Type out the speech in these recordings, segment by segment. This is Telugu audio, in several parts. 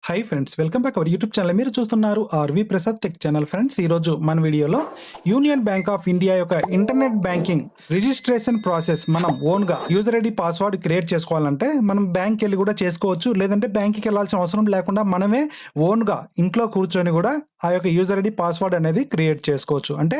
Hi friends, welcome back our YouTube channel. మీరు చూస్తున్నారు R V Prasad tech channel. Friends, ఈరోజు మన వీడియోలో యూనియన్ బ్యాంక్ ఆఫ్ ఇండియా యొక్క ఇంటర్నెట్ బ్యాంకింగ్ రిజిస్ట్రేషన్ ప్రాసెస్ మనం ఓన్గా యూజర్ ఐడి పాస్వర్డ్ క్రియేట్ చేసుకోవాలంటే మనం బ్యాంక్కి వెళ్ళి కూడా చేసుకోవచ్చు. లేదంటే బ్యాంక్కి వెళ్ళాల్సిన అవసరం లేకుండా మనమే ఓన్గా ఇంట్లో కూర్చొని కూడా ఆ యొక్క యూజర్ ఐడి పాస్వర్డ్ అనేది క్రియేట్ చేసుకోవచ్చు. అంటే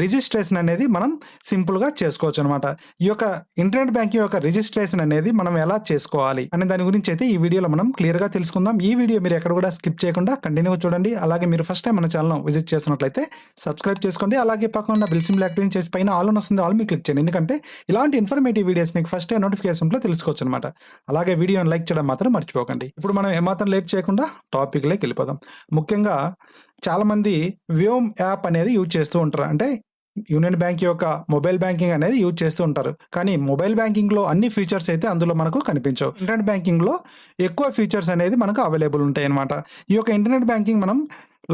రిజిస్ట్రేషన్ అనేది మనం సింపుల్గా చేసుకోవచ్చు అనమాట. ఈ యొక్క ఇంటర్నెట్ బ్యాంకింగ్ యొక్క రిజిస్ట్రేషన్ అనేది మనం ఎలా చేసుకోవాలి అనే దాని గురించి అయితే ఈ వీడియోలో మనం క్లియర్గా తెలుసుకుందాం. ఈ వీడియో మీరు ఎక్కడ కూడా స్కిప్ చేయకుండా కంటిన్యూగా చూడండి. అలాగే మీరు ఫస్ట్ టైం మన ఛానల్ విజిట్ చేస్తున్నట్లయితే సబ్స్క్రైబ్ చేసుకోండి. అలాగే పక్కన బెల్ సింబల్ యాక్టివేట్ చేసి పైన ఆల్ అని వస్తుంది, ఆల్ మీకు క్లిక్ చేయండి. ఎందుకంటే ఇలాంటి ఇన్ఫర్మేటివ్ వీడియోస్ మీకు ఫస్ట్ టైం నోటిఫికేషన్లో తెలుసుకోవచ్చు అనమాట. అలాగే వీడియోని లైక్ చేయడం మాత్రం మర్చిపోకండి. ఇప్పుడు మనం ఏమాత్రం లేట్ చేయకుండా టాపిక్లోకి వెళ్ళిపోదాం. ముఖ్యంగా చాలామంది వ్యోమ్ యాప్ అనేది యూజ్ చేస్తూ ఉంటారు. అంటే యూనియన్ బ్యాంక్ యొక్క మొబైల్ బ్యాంకింగ్ అనేది యూజ్ చేస్తూ ఉంటారు. కానీ మొబైల్ బ్యాంకింగ్లో అన్ని ఫీచర్స్ అయితే అందులో మనకు కనిపించవు. ఇంటర్నెట్ బ్యాంకింగ్లో ఎక్కువ ఫీచర్స్ అనేది మనకు అవైలబుల్ ఉంటాయి అన్నమాట. ఈ యొక్క ఇంటర్నెట్ బ్యాంకింగ్ మనం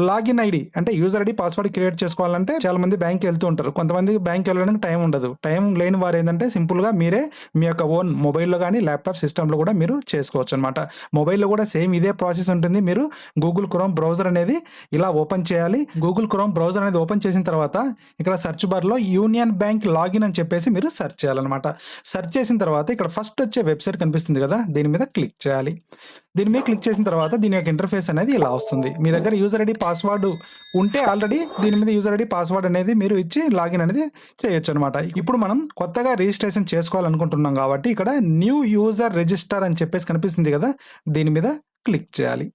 లాగిన్ ఐడి అంటే యూజర్ ఐడి పాస్వర్డ్ క్రియేట్ చేసుకోవాలంటే చాలా మంది బ్యాంక్కి వెళ్తూ ఉంటారు. కొంతమంది బ్యాంక్ వెళ్ళడానికి టైం ఉండదు. టైం లేని వారు ఏంటంటే సింపుల్గా మీరే మీ యొక్క ఓన్ మొబైల్లో కానీ ల్యాప్టాప్ సిస్టంలో కూడా మీరు చేసుకోవచ్చు అనమాట. మొబైల్లో కూడా సేమ్ ఇదే ప్రాసెస్ ఉంటుంది. మీరు గూగుల్ క్రోమ్ బ్రౌజర్ అనేది ఇలా ఓపెన్ చేయాలి. గూగుల్ క్రోమ్ బ్రౌజర్ అనేది ఓపెన్ చేసిన తర్వాత ఇక్కడ సెర్చ్ బార్లో యూనియన్ బ్యాంక్ లాగిన్ అని చెప్పేసి మీరు సెర్చ్ చేయాలన్నమాట. సెర్చ్ చేసిన తర్వాత ఇక్కడ ఫస్ట్ వచ్చే వెబ్సైట్ కనిపిస్తుంది కదా, దీని మీద క్లిక్ చేయాలి. దీని మీద క్లిక్ చేసిన తర్వాత దీని యొక్క ఇంటర్ఫేస్ అనేది ఇలా వస్తుంది. మీ దగ్గర యూజర్ ఐడి పాస్వర్డ్ ఉంటే ఆల్రెడీ దీని మీద యూజర్ ఐడి పాస్వర్డ్ అనేది మీరు ఇచ్చి లాగిన్ అనేది చేయొచ్చు అనమాట. ఇప్పుడు మనం కొత్తగా రిజిస్ట్రేషన్ చేసుకోవాలనుకుంటున్నాం కాబట్టి ఇక్కడ న్యూ యూజర్ రిజిస్టర్ అని చెప్పేసి కనిపిస్తుంది కదా, దీని మీద క్లిక్ చేయాలి.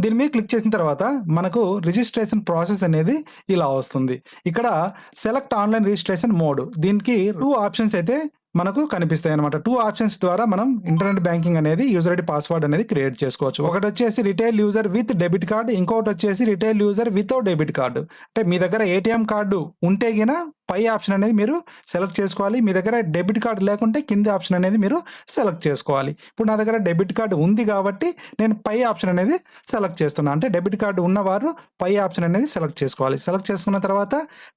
దీని మీద క్లిక్ చేసిన తర్వాత మనకు రిజిస్ట్రేషన్ ప్రాసెస్ అనేది ఇలా వస్తుంది. ఇక్కడ సెలెక్ట్ ఆన్లైన్ రిజిస్ట్రేషన్ మోడ్, దీనికి 2 ఆప్షన్స్ అయితే మనకు కనిపిస్తాయి అనమాట. 2 ఆప్షన్స్ ద్వారా మనం ఇంటర్నెట్ బ్యాంకింగ్ అనేది యూజర్ ఐడి పాస్వర్డ్ అనేది క్రియేట్ చేసుకోవచ్చు. ఒకటి వచ్చేసి retail user with debit card, ఇంకోటి వచ్చేసి retail user without debit card. అంటే మీ దగ్గర ఏటీఎం కార్డు ఉంటే గిన పై ఆప్షన్ అనేది మీరు సెలెక్ట్ చేసుకోవాలి. మీ దగ్గర డెబిట్ కార్డు లేకుంటే కింది ఆప్షన్ అనేది మీరు సెలెక్ట్ చేసుకోవాలి. ఇప్పుడు నా దగ్గర డెబిట్ కార్డు ఉంది కాబట్టి నేను పై ఆప్షన్ అనేది సెలెక్ట్ చేస్తున్నాను. అంటే డెబిట్ కార్డు ఉన్నవారు పై ఆప్షన్ అనేది సెలెక్ట్ చేసుకోవాలి. సెలెక్ట్ చేసుకున్న తర్వాత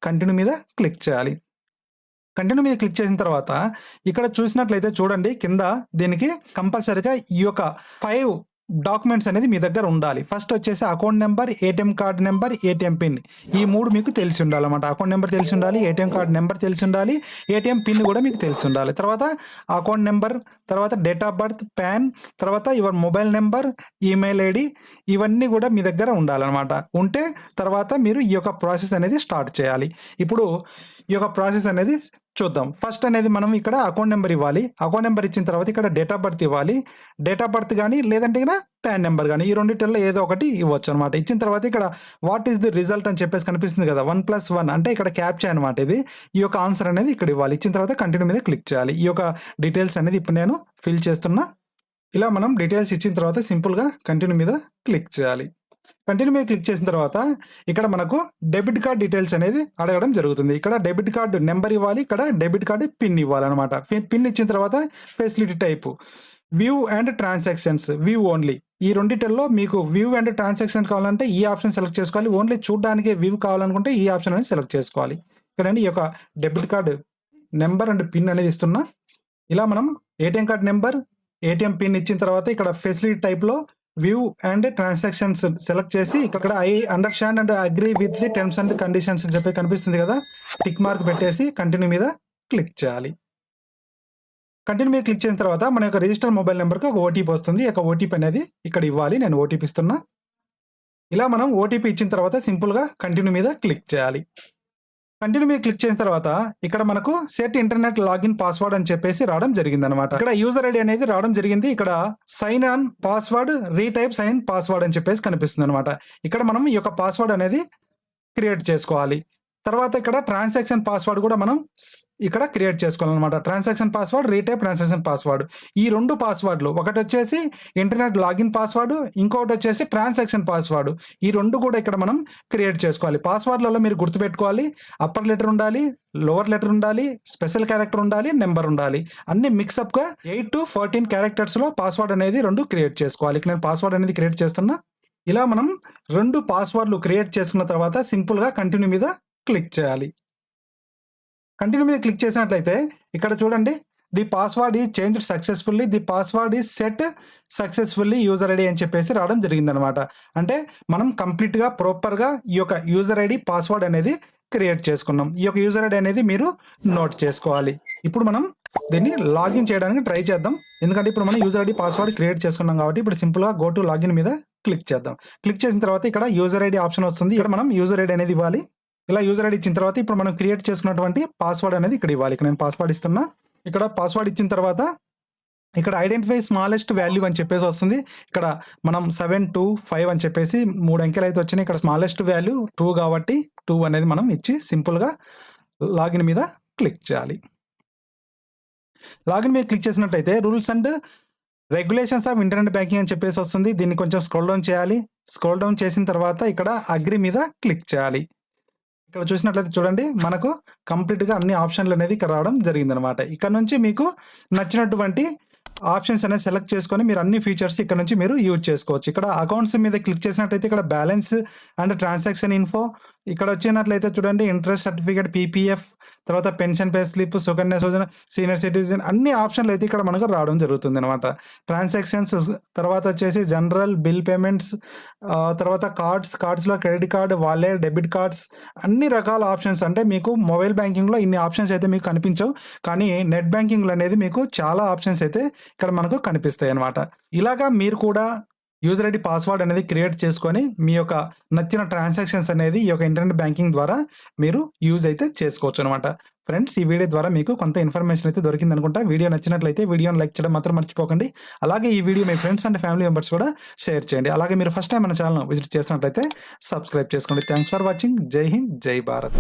కంటిన్యూ మీద క్లిక్ చేయాలి. కంటిన్యూ మీద క్లిక్ చేసిన తర్వాత ఇక్కడ చూసినట్లయితే చూడండి, కింద దీనికి కంపల్సరీగా ఈ యొక్క 5 డాక్యుమెంట్స్ అనేది మీ దగ్గర ఉండాలి. ఫస్ట్ వచ్చేసి account number, ATM card number, ATM pin, ఈ 3 మీకు తెలిసి ఉండాలన్నమాట. అకౌంట్ నెంబర్ తెలిసి ఉండాలి, ఏటీఎం కార్డ్ నెంబర్ తెలిసి ఉండాలి, ఏటీఎం పిన్ కూడా మీకు తెలిసి ఉండాలి. తర్వాత అకౌంట్ నెంబర్, తర్వాత డేట్ ఆఫ్ బర్త్, పాన్, తర్వాత your mobile number, email ID, ఇవన్నీ కూడా మీ దగ్గర ఉండాలన్నమాట. ఉంటే తర్వాత మీరు ఈ యొక్క ప్రాసెస్ అనేది స్టార్ట్ చేయాలి. ఇప్పుడు ఈ యొక్క ప్రాసెస్ అనేది చూద్దాం. ఫస్ట్ అనేది మనం ఇక్కడ అకౌంట్ నెంబర్ ఇవ్వాలి. అకౌంట్ నెంబర్ ఇచ్చిన తర్వాత ఇక్కడ డేట్ ఆఫ్ బర్త్ ఇవ్వాలి. డేట్ ఆఫ్ బర్త్ కానీ లేదంటే ఇక్కడ పాన్ నెంబర్ కానీ, ఈ రెండింటిలో ఏదో ఒకటి ఇవ్వచ్చు అనమాట. ఇచ్చిన తర్వాత ఇక్కడ వాట్ ఈస్ ది రిజల్ట్ అని చెప్పేసి కనిపిస్తుంది కదా, 1+1 అంటే ఇక్కడ క్యాప్చా అనమాట. ఇది ఈ యొక్క ఆన్సర్ అనేది ఇక్కడ ఇవ్వాలి. ఇచ్చిన తర్వాత కంటిన్యూ మీద క్లిక్ చేయాలి. ఈ యొక్క డీటెయిల్స్ అనేది ఇప్పుడు నేను ఫిల్ చేస్తున్నా. ఇలా మనం డీటెయిల్స్ ఇచ్చిన తర్వాత సింపుల్గా కంటిన్యూ మీద క్లిక్ చేయాలి. కంటిన్యూ మీద క్లిక్ చేసిన తర్వాత ఇక్కడ మనకు డెబిట్ కార్డ్ డీటెయిల్స్ అనేది అడగడం జరుగుతుంది. ఇక్కడ డెబిట్ కార్డు నెంబర్ ఇవ్వాలి, ఇక్కడ డెబిట్ కార్డు పిన్ ఇవ్వాలన్నమాట. పిన్ ఇచ్చిన తర్వాత facility type view and transactions, view only. ఈ రెండిటిల్లో మీకు వ్యూ అండ్ ట్రాన్సాక్షన్ కావాలంటే ఈ ఆప్షన్ సెలెక్ట్ చేసుకోవాలి. ఓన్లీ చూడడానికి వ్యూ కావాలనుకుంటే ఈ ఆప్షన్ అనేది సెలెక్ట్ చేసుకోవాలి. ఇక్కడ ఈ యొక్క debit card number and pin అనేది ఇస్తున్నా. ఇలా మనం ATM card number, ATM pin ఇచ్చిన తర్వాత ఇక్కడ ఫెసిలిటీ టైప్లో వ్యూ అండ్ ట్రాన్సాక్షన్స్ సెలెక్ట్ చేసి ఇక్కడ I understand and agree with the terms and conditions అని చెప్పి కనిపిస్తుంది కదా, టిక్ మార్క్ పెట్టేసి కంటిన్యూ మీద క్లిక్ చేయాలి. కంటిన్యూ మీద క్లిక్ చేసిన తర్వాత మన యొక్క రిజిస్టర్ మొబైల్ నెంబర్కి ఒక ఓటీపీ వస్తుంది. ఒక ఓటీపీ అనేది ఇక్కడ ఇవ్వాలి. నేను ఓటీపీ ఇస్తున్నా. ఇలా మనం ఓటీపీ ఇచ్చిన తర్వాత సింపుల్గా కంటిన్యూ మీద క్లిక్ చేయాలి. కంటిన్యూ మీద క్లిక్ చేసిన తర్వాత ఇక్కడ మనకు సెట్ ఇంటర్నెట్ లాగిన్ పాస్వర్డ్ అని చెప్పేసి రావడం జరిగింది అనమాట. ఇక్కడ యూజర్ ఐడి అనేది రావడం జరిగింది. ఇక్కడ sign on password, retype sign password అని చెప్పేసి కనిపిస్తుంది అనమాట. ఇక్కడ మనం ఈ యొక్క పాస్వర్డ్ అనేది క్రియేట్ చేసుకోవాలి. తర్వాత ఇక్కడ ట్రాన్సాక్షన్ పాస్వర్డ్ కూడా మనం ఇక్కడ క్రియేట్ చేసుకోవాలన్నమాట. Transaction password, retype transaction password, ఈ 2 పాస్వర్డ్లు, ఒకటి వచ్చేసి ఇంటర్నెట్ లాగిన్ పాస్వర్డ్, ఇంకొకటి వచ్చేసి ట్రాన్సాక్షన్ పాస్వర్డ్, ఈ 2 కూడా ఇక్కడ మనం క్రియేట్ చేసుకోవాలి. పాస్వర్డ్లలో మీరు గుర్తుపెట్టుకోవాలి, అప్పర్ లెటర్ ఉండాలి, లోవర్ లెటర్ ఉండాలి, స్పెషల్ క్యారెక్టర్ ఉండాలి, నెంబర్ ఉండాలి, అన్ని మిక్సప్గా 8 to 14 క్యారెక్టర్స్లో పాస్వర్డ్ అనేది 2 క్రియేట్ చేసుకోవాలి. నేను పాస్వర్డ్ అనేది క్రియేట్ చేస్తున్నా. ఇలా మనం 2 పాస్వర్డ్లు క్రియేట్ చేసుకున్న తర్వాత సింపుల్గా కంటిన్యూ మీద క్లిక్ చేయాలి. కంటిన్యూ మీద క్లిక్ చేసినట్లయితే ఇక్కడ చూడండి, the password is changed successfully, the password is set successfully user ID అని చెప్పేసి రావడం జరిగిందనమాట. అంటే మనం కంప్లీట్గా ప్రాపర్గా ఈ యొక్క యూజర్ ఐడి పాస్వర్డ్ అనేది క్రియేట్ చేసుకున్నాం. ఈ యొక్క యూజర్ ఐడి అనేది మీరు నోట్ చేసుకోవాలి. ఇప్పుడు మనం దీన్ని లాగిన్ చేయడానికి ట్రై చేద్దాం. ఎందుకంటే ఇప్పుడు మనం యూజర్ ఐడి పాస్వర్డ్ క్రియేట్ చేసుకున్నాం కాబట్టి ఇప్పుడు సింపుల్గా గో టు లాగిన్ మీద క్లిక్ చేద్దాం. క్లిక్ చేసిన తర్వాత ఇక్కడ యూజర్ ఐడి ఆప్షన్ వస్తుంది. ఇక్కడ మనం యూజర్ ఐడి అనేది ఇవ్వాలి. ఇలా యూజర్ ఐడి ఇచ్చిన తర్వాత ఇప్పుడు మనం క్రియేట్ చేసుకున్నటువంటి పాస్వర్డ్ అనేది ఇక్కడ ఇవ్వాలి. ఇక్కడ నేను పాస్వర్డ్ ఇస్తున్నా. ఇక్కడ పాస్వర్డ్ ఇచ్చిన తర్వాత ఇక్కడ ఐడెంటిఫై స్మాలెస్ట్ వాల్యూ అని చెప్పేసి వస్తుంది. ఇక్కడ మనం 725 అని చెప్పేసి 3 అంకెలు అయితే వచ్చినాయి. ఇక్కడ స్మాలెస్ట్ వాల్యూ 2 కాబట్టి 2 అనేది మనం ఇచ్చి సింపుల్గా లాగిన్ మీద క్లిక్ చేయాలి. లాగిన్ మీద క్లిక్ చేసినట్టయితే rules and regulations of internet banking అని చెప్పేసి వస్తుంది. దీన్ని కొంచెం స్క్రోల్ డౌన్ చేయాలి. స్క్రోల్ డౌన్ చేసిన తర్వాత ఇక్కడ అగ్రి మీద క్లిక్ చేయాలి. ఇక్కడ చూసినట్లయితే చూడండి మనకు కంప్లీట్గా అన్ని ఆప్షన్లు అనేది ఇక్కడ రావడం జరిగిందనమాట. ఇక్కడ నుంచి మీకు నచ్చినటువంటి ఆప్షన్స్ అనేది సెలెక్ట్ చేసుకొని మీరు అన్ని ఫీచర్స్ ఇక్కడ నుంచి మీరు యూజ్ చేసుకోవచ్చు. ఇక్కడ అకౌంట్స్ మీద క్లిక్ చేసినట్టయితే ఇక్కడ బ్యాలెన్స్ అండ్ ట్రాన్సాక్షన్ ఇన్ఫో, ఇక్కడ వచ్చినట్లయితే చూడండి ఇంట్రెస్ట్ సర్టిఫికేట్, పీపీఎఫ్, తర్వాత pension pay slip, Sukanya Yojana, senior citizen అన్ని ఆప్షన్లు అయితే ఇక్కడ మనకు రావడం జరుగుతుంది అనమాట. ట్రాన్సాక్షన్స్, తర్వాత వచ్చేసి జనరల్ బిల్ పేమెంట్స్, తర్వాత కార్డ్స్లో credit card, wallet, debit cards, అన్ని రకాల ఆప్షన్స్. అంటే మీకు మొబైల్ బ్యాంకింగ్లో ఇన్ని ఆప్షన్స్ అయితే మీకు కనిపించవు, కానీ నెట్ బ్యాంకింగ్లో అనేది మీకు చాలా ఆప్షన్స్ అయితే ఇక్కడ మనకు కనిపిస్తాయి అనమాట. ఇలాగా మీరు కూడా యూజర్ ఐడి పాస్వర్డ్ అనేది క్రియేట్ చేసుకొని మీ యొక్క నచ్చిన ట్రాన్సాక్షన్స్ అనేది ఈ యొక్క ఇంటర్నెట్ బ్యాంకింగ్ ద్వారా మీరు యూజ్ అయితే చేసుకోవచ్చు అనమాట. ఫ్రెండ్స్, ఈ వీడియో ద్వారా మీకు కొంత ఇన్ఫర్మేషన్ అయితే దొరికింది అనుకుంటా. వీడియో నచ్చినట్లయితే వీడియోని లైక్ చేయడం మాత్రం మర్చిపోకండి. అలాగే ఈ video me friends and family members కూడా షేర్ చేయండి. అలాగే మీరు ఫస్ట్ టైం మన ఛానల్ విజిట్ చేసినట్లయితే సబ్స్క్రైబ్ చేసుకోండి. Thanks for watching. జై హింద్, జై భారత్.